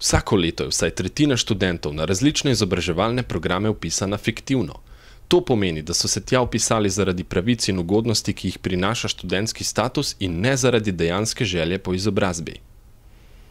Vsako leto je vsaj tretjina študentov na različne izobraževalne programe vpisana fiktivno. To pomeni, da so se tja vpisali zaradi pravic in ugodnosti, ki jih prinaša študentski status in ne zaradi dejanske želje po izobrazbi.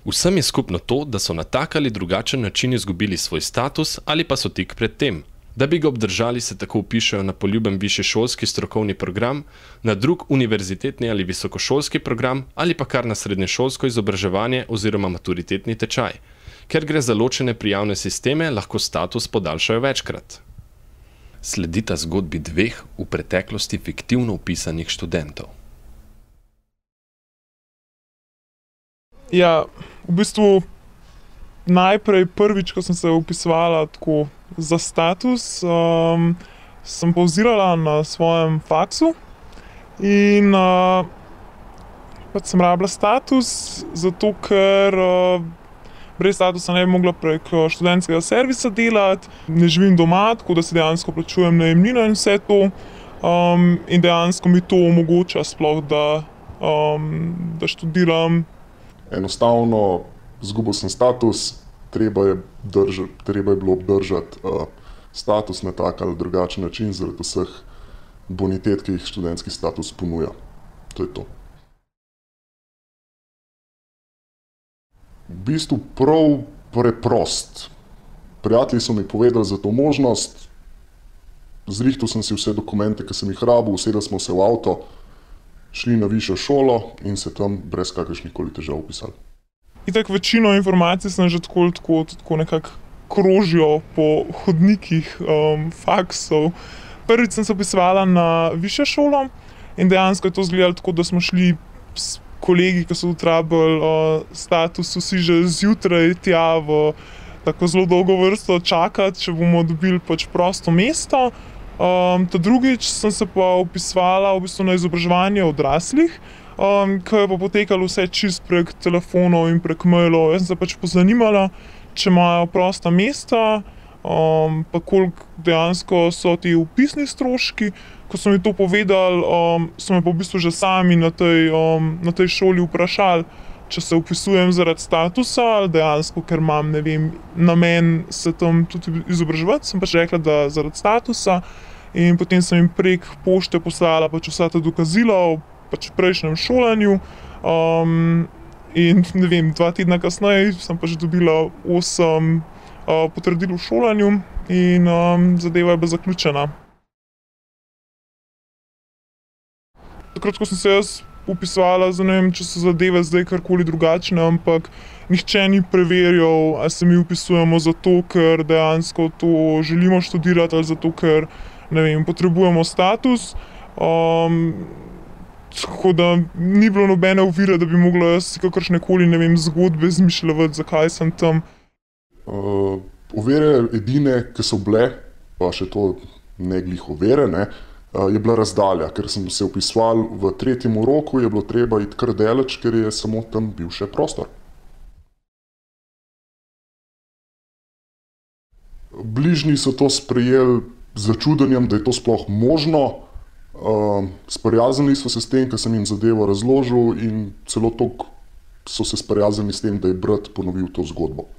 Vsem je skupno to, da so na tak ali drugačen način izgubili svoj status ali pa so tik pred tem. Da bi ga obdržali, se tako vpišejo na poljuben višješolski strokovni program, na drug univerzitetni ali visokošolski program ali pa kar na srednješolsko izobraževanje oziroma maturitetni tečaj. Ker gre za ločene prijavne sisteme, lahko status podaljšajo večkrat. Sledita zgodbi dveh v preteklosti fiktivno vpisanih študentov. Ja, v bistvu najprej prvič, ko sem se vpisovala tako za status, sem pauzirala na svojem faksu in pač sem rabila status, zato ker brez statusa ne bi mogla prek študentskega servisa delati, ne živim doma, tako da si dejansko plačujem najemnino in vse to, in dejansko mi to omogoča sploh, da študiram. Enostavno izgubil sem status, treba je bilo obdržati status na tak ali drugačen način zaradi vseh bonitet, ki jih študentski status ponuja. To je to. V bistvu prav preprost. Prijatelji so mi povedali za to možnost, zrihtal sem si vse dokumente, ki sem jih rabil, usedli smo se v avto, šli na višjo šolo in se tam brez kakršnihkoli težav vpisali. Itak večino informacij sem že tako nekako krožijo po hodnikih faksov. Prvič sem se vpisovala na višjo šolo in dejansko je to izgledalo tako, da smo šli s kolegi, ki so tudi rabili status, vsi že zjutraj tja v tako zelo dolgo vrsto čakati, če bomo dobili pač prosto mesto. Ta drugič sem se pa vpisovala v bistvu na izobraževanje odraslih, ki je pa potekalo vse čist prek telefonov in prek mailov. Jaz sem se pač pozanimala, če imajo prosta mesta, pa koliko dejansko so ti vpisni stroški. Ko so mi to povedali, so me pa v bistvu že sami na tej šoli vprašali, če se vpisujem zaradi statusa ali dejansko, ker imam, ne vem, namen se tam tudi izobraževati, sem pač rekla, da zaradi statusa. In potem sem jim prek pošte poslala pač vsa ta dokazila o pač prejšnjem šolanju. In ne vem, 2 tedna kasneje sem pač dobila 8 potrdil v šolanju in zadeva je bila zaključena. Takrat, ko sem se jaz vpisovala, ne vem, če so zadeve zdaj karkoli drugačne, ampak nihče ni preverjal, ali se mi vpisujemo zato, ker dejansko to želimo študirati ali zato, ker, ne vem, potrebujemo status. Tako da ni bilo nobene ovire, da bi mogla jaz kakršnekoli, ne vem, zgodbe izmišljati, zakaj sem tam. Ovire edine, ki so bile, pa še to ne glih ovire, je bila razdalja, ker sem se vpisoval v 3. roku, je bilo treba iti kar daleč, ker je samo tam bil še prostor. Bližnji so to sprejeli z začudenjem, da je to sploh možno. Sprijaznili so se s tem, ker sem jim zadevo razložil in celo toliko so se sprijaznili s tem, da je brat ponovil to zgodbo.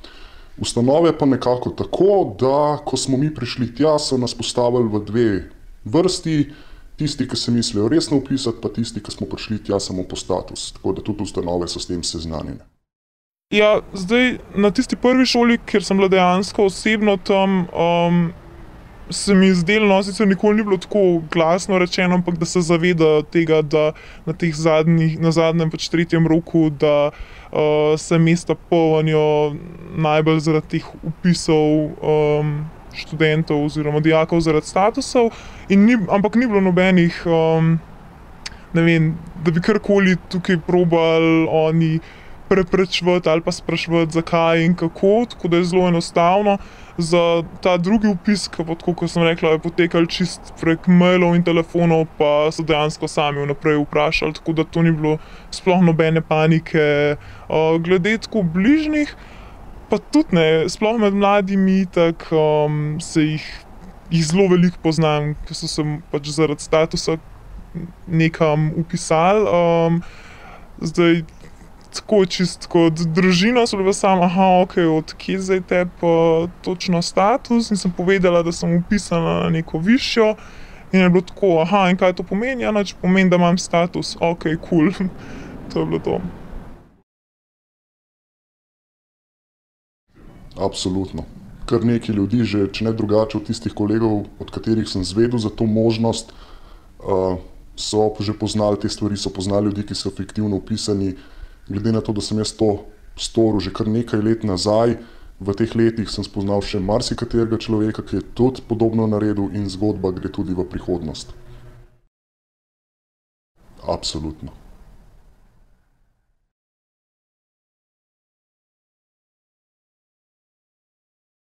Ustanove pa nekako tako, da ko smo mi prišli tja, so nas postavili v 2 vrsti, tisti, ki se mislijo resno vpisati, pa tisti, ki smo prišli tja samo po status. Tako da tudi ustanove so s tem seznanjene. Ja, zdaj na tisti prvi šoli, kjer sem bila dejansko osebno tam, se mi zdelo, no, sicer nikoli ni bilo tako glasno rečeno, ampak da se zaveda tega, da na zadnjem pač 3. roku, da se mesta polnijo najbolj zaradi teh vpisov študentov oziroma dijakov zaradi statusov, ampak ni bilo nobenih, ne vem, da bi karkoli tukaj probali oni preprečevati ali pa spraševati, zakaj in kako, tako da je zelo enostavno. Za ta drugi vpis, ki pa, tako kot sem rekla, je potekal čist prek mailov in telefonov, pa so dejansko sami vnaprej vprašali, tako da to ni bilo sploh nobene panike. Glede tako bližnjih, pa tudi ne, sploh med mladimi, tako se jih zelo veliko poznam, ki so se pač zaradi statusa nekam vpisali. Zdaj, tako čist kot družina so bili sam, ok, od kje zdaj tebi točno status, in sem povedala, da sem vpisana na neko višjo, in je bilo tako, in kaj to pomeni? Ja, nič pomeni, da imam status, ok, cool. To je bilo to. Absolutno. Kar nekaj ljudi, že če ne drugače od tistih kolegov, od katerih sem zvedel za to možnost, so že poznali te stvari, so poznali ljudi, ki so fiktivno vpisani. Glede na to, da sem jaz to storil že kar nekaj let nazaj, v teh letih sem spoznal še marsikaterega človeka, ki je tudi podobno naredil, in zgodba gre tudi v prihodnost. Absolutno.